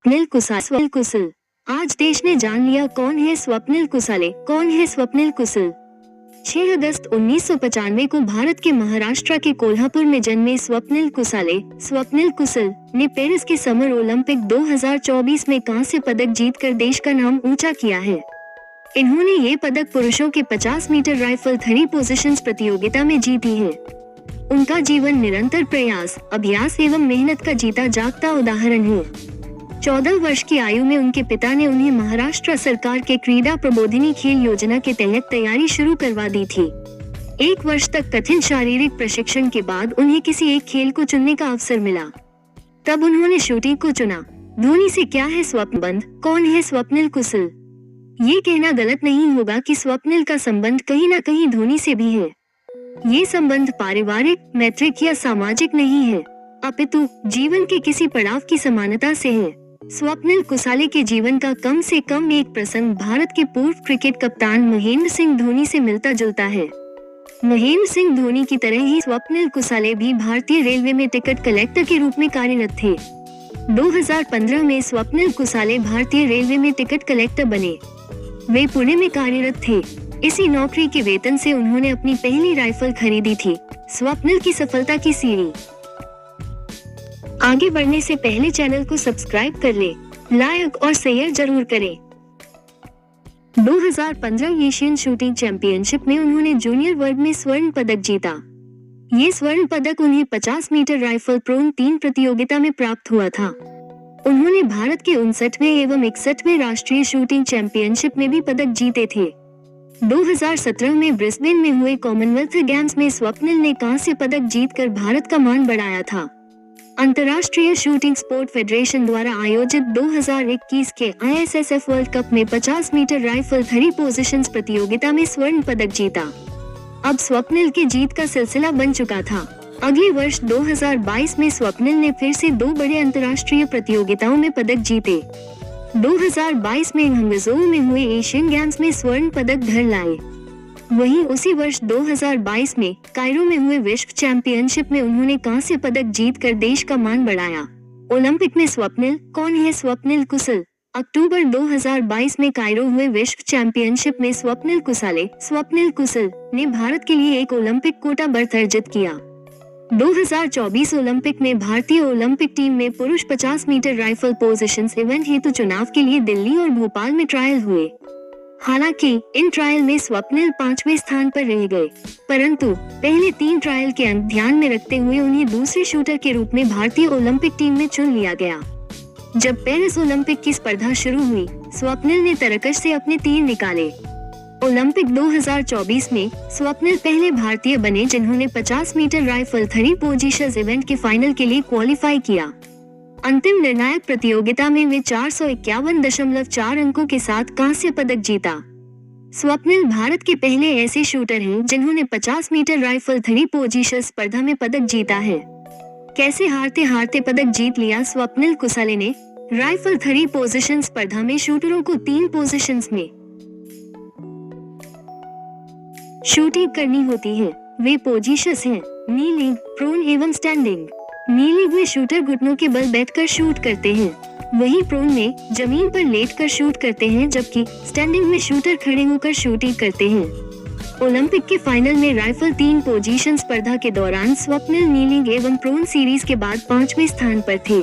स्वप्निल कुसल। आज देश ने जान लिया कौन है स्वप्निल कुसाले। कौन है स्वप्निल कुसल? 6 अगस्त 1995 को भारत के महाराष्ट्र के कोल्हापुर में जन्मे स्वप्निल कुसल ने पेरिस के समर ओलंपिक 2024 में कांस्य पदक जीतकर देश का नाम ऊंचा किया है। इन्होंने ये पदक पुरुषों के 50 मीटर राइफल थ्री पोजीशंस प्रतियोगिता में जीती है। उनका जीवन निरंतर प्रयास, अभ्यास एवं मेहनत का जीता जागता उदाहरण है। 14 वर्ष की आयु में उनके पिता ने उन्हें महाराष्ट्र सरकार के क्रीडा प्रबोधिनी खेल योजना के तहत तैयारी शुरू करवा दी थी। 1 वर्ष तक कठिन शारीरिक प्रशिक्षण के बाद उन्हें किसी एक खेल को चुनने का अवसर मिला। तब उन्होंने शूटिंग को चुना। धोनी से क्या है स्वप्नबंध? कौन है स्वप्निल कुसल? ये कहना गलत नहीं होगा कि स्वप्निल का संबंध कहीं न कहीं धोनी से भी है। ये संबंध पारिवारिक, मैत्रिक या सामाजिक नहीं है, अपितु जीवन के किसी पड़ाव की समानता से है। स्वप्निल कुसाले के जीवन का कम से कम एक प्रसंग भारत के पूर्व क्रिकेट कप्तान महेंद्र सिंह धोनी से मिलता जुलता है। महेंद्र सिंह धोनी की तरह ही स्वप्निल कुसाले भी भारतीय रेलवे में टिकट कलेक्टर के रूप में कार्यरत थे। 2015 में स्वप्निल कुसाले भारतीय रेलवे में टिकट कलेक्टर बने। वे पुणे में कार्यरत थे। इसी नौकरी के वेतन से उन्होंने अपनी पहली राइफल खरीदी थी। स्वप्निल की सफलता की सीढ़ी। आगे बढ़ने से पहले चैनल को सब्सक्राइब कर ले, लाइक और शेयर जरूर करें। 2015 एशियन शूटिंग चैंपियनशिप में उन्होंने जूनियर वर्ग में स्वर्ण पदक जीता। ये स्वर्ण पदक उन्हें 50 मीटर राइफल प्रोन 3 प्रतियोगिता में प्राप्त हुआ था। उन्होंने भारत के 59वें एवं 61वें राष्ट्रीय शूटिंग चैंपियनशिप में भी पदक जीते थे। 2017 में ब्रिस्बेन में हुए कॉमनवेल्थ गेम्स में स्वप्निल ने कांस्य पदक जीतकर भारत का मान बढ़ाया था। अंतर्राष्ट्रीय शूटिंग स्पोर्ट फेडरेशन द्वारा आयोजित 2021 के ISSF वर्ल्ड कप में 50 मीटर राइफल थ्री पोजीशंस प्रतियोगिता में स्वर्ण पदक जीता। अब स्वप्निल के जीत का सिलसिला बन चुका था। अगले वर्ष 2022 में स्वप्निल ने फिर से 2 बड़े अंतर्राष्ट्रीय प्रतियोगिताओं में पदक जीते। 2022 में हंगझोउ में हुए एशियन गेम्स में स्वर्ण पदक घर लाए। वहीं उसी वर्ष 2022 में कायरो में हुए विश्व चैंपियनशिप में उन्होंने कांस्य पदक जीतकर देश का मान बढ़ाया। ओलंपिक में स्वप्निल। कौन है स्वप्निल कुसल? अक्टूबर 2022 में कायरो हुए विश्व चैंपियनशिप में स्वप्निल कुसल ने भारत के लिए एक ओलंपिक कोटा बर्थ अर्जित किया। 2024 ओलंपिक में भारतीय ओलंपिक टीम में पुरुष 50 मीटर राइफल पोजीशंस इवेंट हेतु चुनाव के लिए दिल्ली और भोपाल में ट्रायल हुए। हालांकि इन ट्रायल में स्वप्निल 5वें स्थान पर रह गए, परंतु पहले 3 ट्रायल के अंक ध्यान में रखते हुए उन्हें दूसरे शूटर के रूप में भारतीय ओलंपिक टीम में चुन लिया गया। जब पेरिस ओलंपिक की स्पर्धा शुरू हुई, स्वप्निल ने तरकश से अपने तीर निकाले। ओलंपिक 2024 में स्वप्निल पहले भारतीय बने जिन्होंने 50 meter rifle three positions event के फाइनल के लिए क्वालिफाई किया। अंतिम निर्णायक प्रतियोगिता में वे 451.4 अंकों के साथ कांस्य पदक जीता। स्वप्निल भारत के पहले ऐसे शूटर हैं जिन्होंने 50 मीटर राइफल थ्री पोजीशन स्पर्धा में पदक जीता है। कैसे हारते हारते पदक जीत लिया स्वप्निल कुसाले ने? राइफल थ्री पोजीशन स्पर्धा में शूटरों को 3 पोजीशंस में शूटिंग करनी होती है। वे पोजीशंस हैं नीलिंग, प्रोन एवं स्टैंडिंग। नीलिंग में शूटर घुटनों के बल बैठकर शूट करते हैं, वहीं प्रोन में जमीन पर लेटकर शूट करते हैं, जबकि स्टैंडिंग में शूटर खड़े होकर शूटिंग करते हैं। ओलंपिक के फाइनल में राइफल 3 पोजीशन स्पर्धा के दौरान स्वप्निल नीलिंग एवं प्रोन सीरीज के बाद 5वें स्थान पर थे।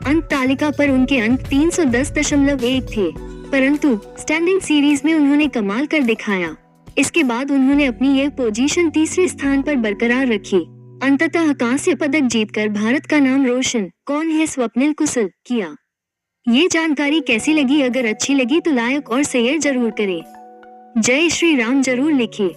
अंक तालिका पर उनके अंक 310.1 थे, परंतु स्टैंडिंग सीरीज में उन्होंने कमाल कर दिखाया। इसके बाद उन्होंने अपनी यह पोजीशन तीसरे स्थान पर बरकरार रखी। अंततः कांस्य पदक जीतकर भारत का नाम रोशन। कौन है स्वप्निल कुसल? किया। ये जानकारी कैसी लगी? अगर अच्छी लगी तो लाइक और शेयर जरूर करें। जय श्री राम जरूर लिखें।